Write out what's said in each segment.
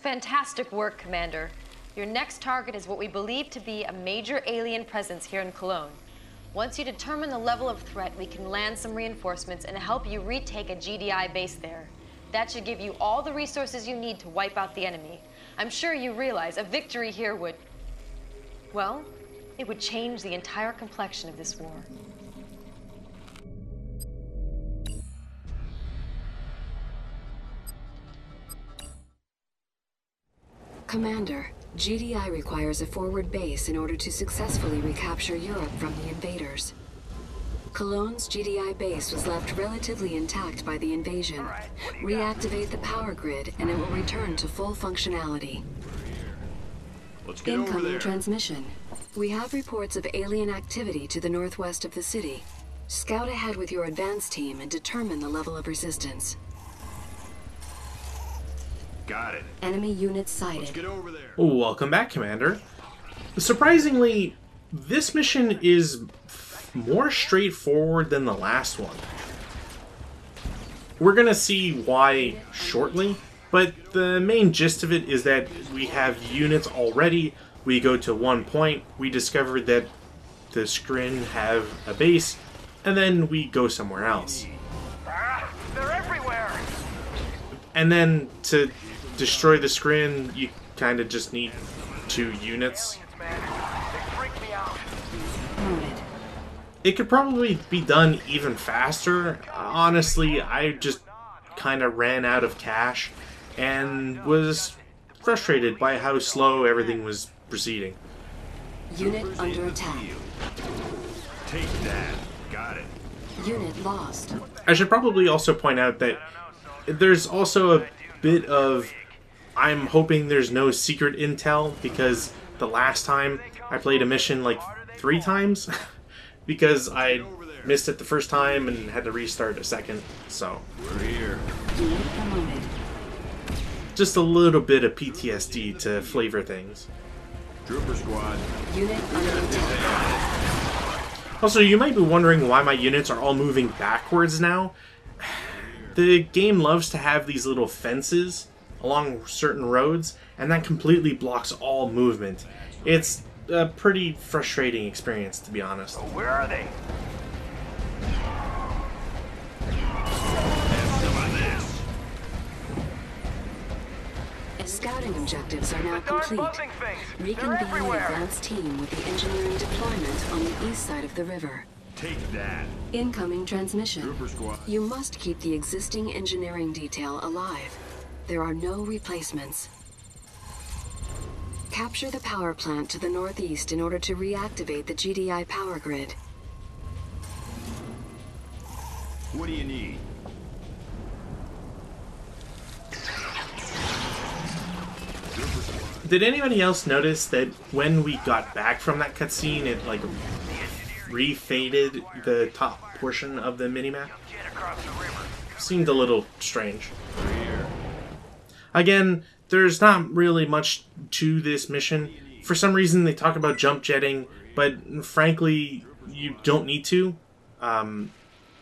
Fantastic work, Commander. Your next target is what we believe to be a major alien presence here in Cologne. Once you determine the level of threat, we can land some reinforcements and help you retake a GDI base there. That should give you all the resources you need to wipe out the enemy. I'm sure you realize a victory here would... well, it would change the entire complexion of this war. Commander, GDI requires a forward base in order to successfully recapture Europe from the invaders. Cologne's GDI base was left relatively intact by the invasion. Reactivate the power grid and it will return to full functionality. Let's get over Incoming there. transmission. We have reports of alien activity to the northwest of the city. Scout ahead with your advance team and determine the level of resistance. Got it. Enemy units Let's sighted. get over there. Welcome back, Commander. Surprisingly, this mission is more straightforward than the last one. We're gonna see why shortly, but the main gist of it is that we have units already. We go to one point, we discover that the Skrin have a base, and then we go somewhere else. They're everywhere! And then to destroy the Skrin, you kind of just need 2 units. Man, they freak me out. Noted. It could probably be done even faster. Honestly, I just kind of ran out of cash and was frustrated by how slow everything was proceeding. Unit under attack. Take that. Got it. Unit lost. I should probably also point out that there's also a bit of I'm hoping there's no secret intel, because the last time I played a mission like 3 times because I missed it the first time and had to restart a second, so We're here. Unit promoted. just a little bit of PTSD to flavor things. Trooper squad. Unit under attack. Also, you might be wondering why my units are all moving backwards now. The game loves to have these little fences along certain roads, and that completely blocks all movement. It's a pretty frustrating experience, to be honest. Where are they? Have some of this. Scouting objectives are now complete. Buzzing things. They're Reconvene the everywhere. advance team with the engineering deployment on the east side of the river. Take that. Incoming transmission. Trooper squad. You must keep the existing engineering detail alive. There are no replacements. Capture the power plant to the northeast in order to reactivate the GDI power grid. What do you need? Trooper squad. Did anybody else notice that when we got back from that cutscene, it like re-faded the top portion of the minimap? Jet across the river. Seemed a little strange. We're here. Again, there's not really much to this mission. For some reason, they talk about jump jetting, but frankly, you don't need to.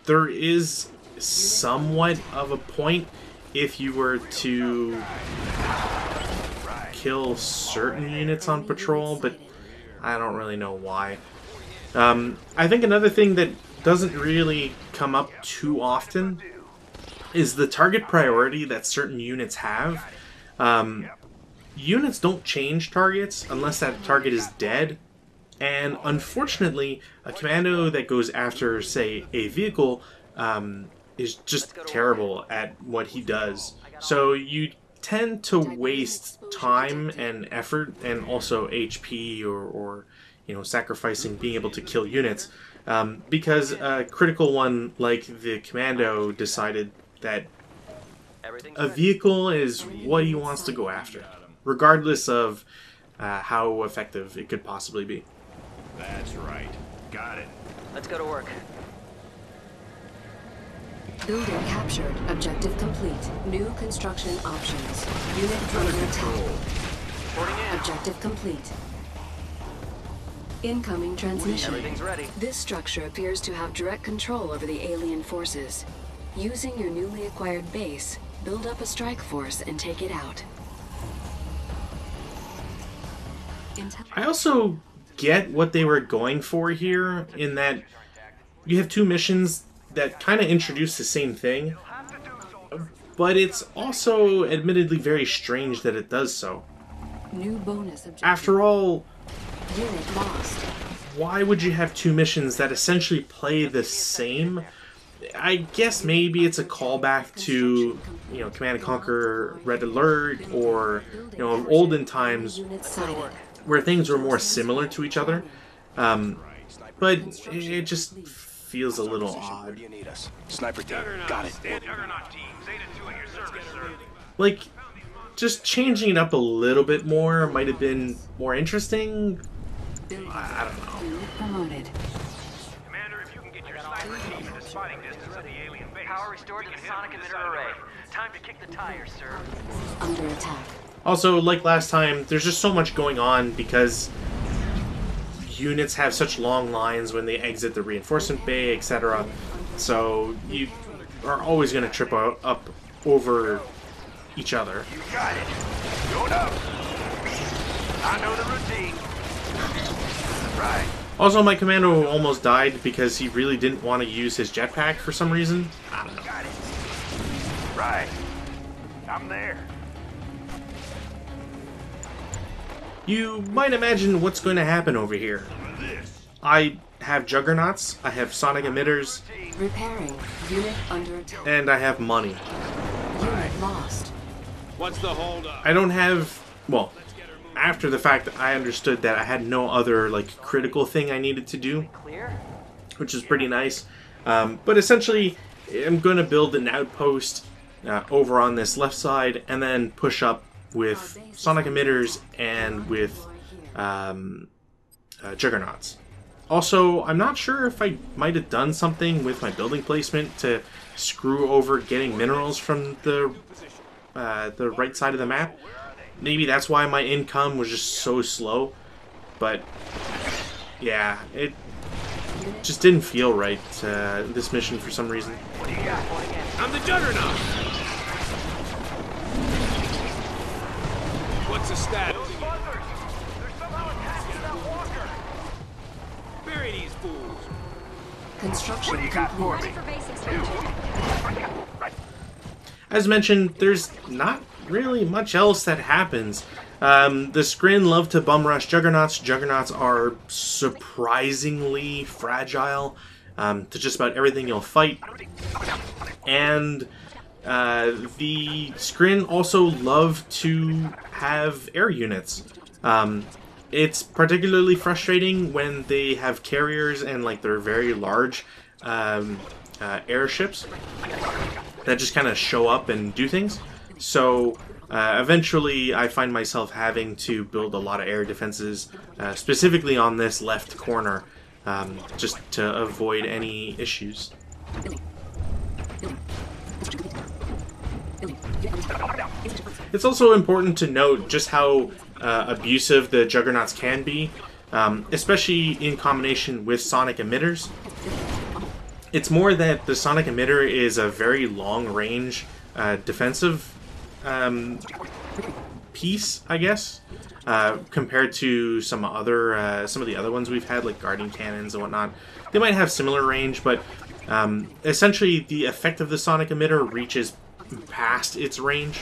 There is somewhat of a point if you were to kill certain units on patrol, but I don't really know why. I think another thing that doesn't really come up too often is the target priority that certain units have. Units don't change targets unless that target is dead, and unfortunately, a commando that goes after, say, a vehicle is just terrible at what he does. So you tend to waste time and effort, and also HP or you know, sacrificing being able to kill units, because a critical one like the commando decided that a vehicle is what he wants to go after, regardless of how effective it could possibly be. That's right. Got it. Let's go to work. Building captured. Objective complete. New construction options. Unit under attack. Reporting in. Objective complete. Incoming transmission. Everything's ready. This structure appears to have direct control over the alien forces. Using your newly acquired base, build up a strike force and take it out. I also get what they were going for here, in that you have two missions that kind of introduce the same thing, but it's also admittedly very strange that it does so. New bonus objective. After all, Unit lost. why would you have two missions that essentially play the same? I guess maybe it's a callback to, Command and Conquer Red Alert, or, olden times Unit sighted. where things were more similar to each other. But it just feels a little odd. You need us. Sniper team. Got it. Juggernaut team, Zeta 2 at your service, sir. Like, just changing it up a little bit more might have been more interesting. I don't know. Unit promoted. Commander, if you can get your sniper team into spotting distance of the alien base. Power restored to the sonic emitter array. Time to kick the tires, sir. Under attack. Also, like last time, there's just so much going on because units have such long lines when they exit the reinforcement bay, etc. So you are always going to trip up over each other. You got it. Going up. I know the routine. Right. Also, my commando almost died because he really didn't want to use his jetpack for some reason. I don't know. Got it. Right. I'm there. You might imagine what's going to happen over here. I have juggernauts, I have sonic emitters, Repairing. Unit under attack. and I have money. Unit lost. What's the holdup? I don't have... Well, after the fact, I understood that I had no other, critical thing I needed to do, Clear? which is pretty nice. But essentially, I'm going to build an outpost over on this left side, and then push up with sonic emitters and with juggernauts. Also, I'm not sure if I might have done something with my building placement to screw over getting minerals from the right side of the map. Maybe that's why my income was just so slow. But yeah, it just didn't feel right, this mission, for some reason. What do you got? I'm the Juggernaut. What's the status? Buzzers! They're somehow attacking that walker! Bury these fools. Construction What do you got for complete. me? For base expansion. As mentioned, there's not really much else that happens. The Skrin love to bum rush Juggernauts. Juggernauts are surprisingly fragile to just about everything you'll fight. And the Skrin also love to have air units. It's particularly frustrating when they have carriers and they're very large airships that just kind of show up and do things. So eventually I find myself having to build a lot of air defenses, specifically on this left corner, just to avoid any issues. It's also important to note just how abusive the Juggernauts can be, especially in combination with sonic emitters. It's more that the sonic emitter is a very long-range defensive piece, I guess, compared to some of the other ones we've had, like guardian cannons and whatnot. They might have similar range, but essentially the effect of the sonic emitter reaches past its range.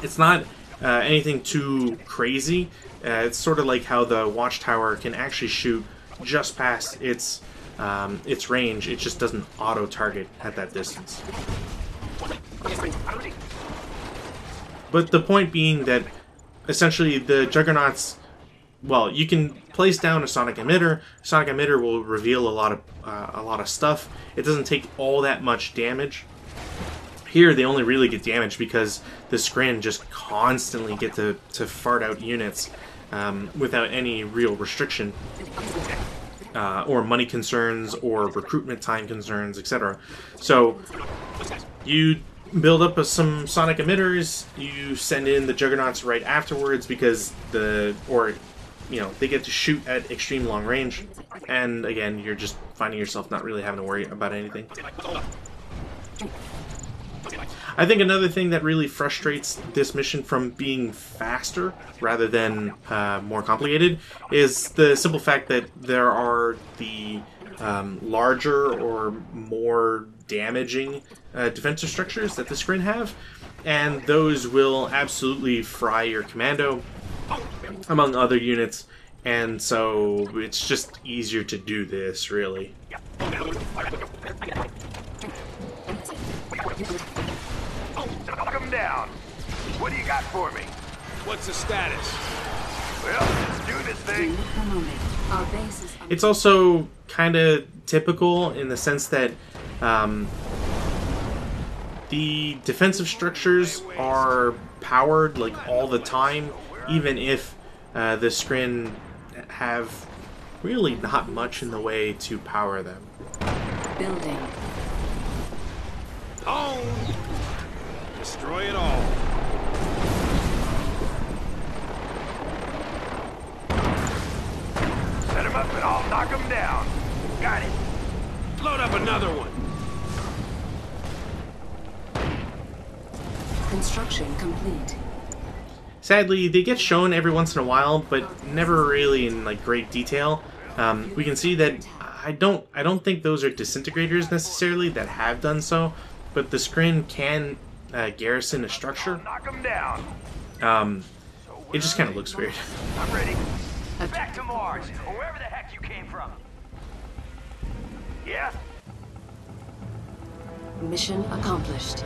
It's not anything too crazy. It's sort of like how the watchtower can actually shoot just past its range. It just doesn't auto-target at that distance. But the point being that essentially the Juggernauts, well, you can place down a sonic emitter. Sonic emitter will reveal a lot of stuff. It doesn't take all that much damage. Here they only really get damage because the Skrin just constantly get to fart out units without any real restriction. Or money concerns, or recruitment time concerns, etc. So you build up some sonic emitters, you send in the Juggernauts right afterwards because they get to shoot at extreme long range, and again, you're just finding yourself not really having to worry about anything. I think another thing that really frustrates this mission from being faster rather than more complicated is the simple fact that there are the larger or more damaging defensive structures that the screen have, and those will absolutely fry your commando among other units, and so it's just easier to do this, really. Knock him down. What do you got for me? What's the status? Well, let's do this thing. Our base is It's also kind of typical in the sense that the defensive structures are powered like all the time, even if the screen have really not much in the way to power them. building. Home! Destroy it all. Set him up and I'll knock him down. Got it. Load up another one. Construction complete. Sadly, they get shown every once in a while, but never really in like great detail. We can see that I don't think those are disintegrators necessarily that have done so, but the screen can garrison a structure. Knock him down. It just kind of looks weird. I'm ready. Back to Mars, or wherever the heck you came from. Yeah? Mission accomplished.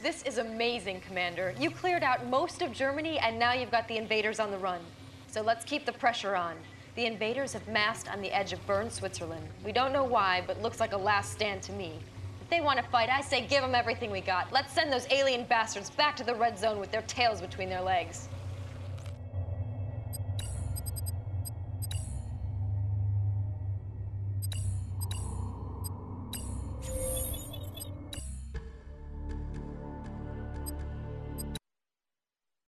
This is amazing, Commander. You cleared out most of Germany, and now you've got the invaders on the run. So let's keep the pressure on. The invaders have massed on the edge of Bern, Switzerland. We don't know why, but looks like a last stand to me. If they want to fight, I say give them everything we got. Let's send those alien bastards back to the red zone with their tails between their legs.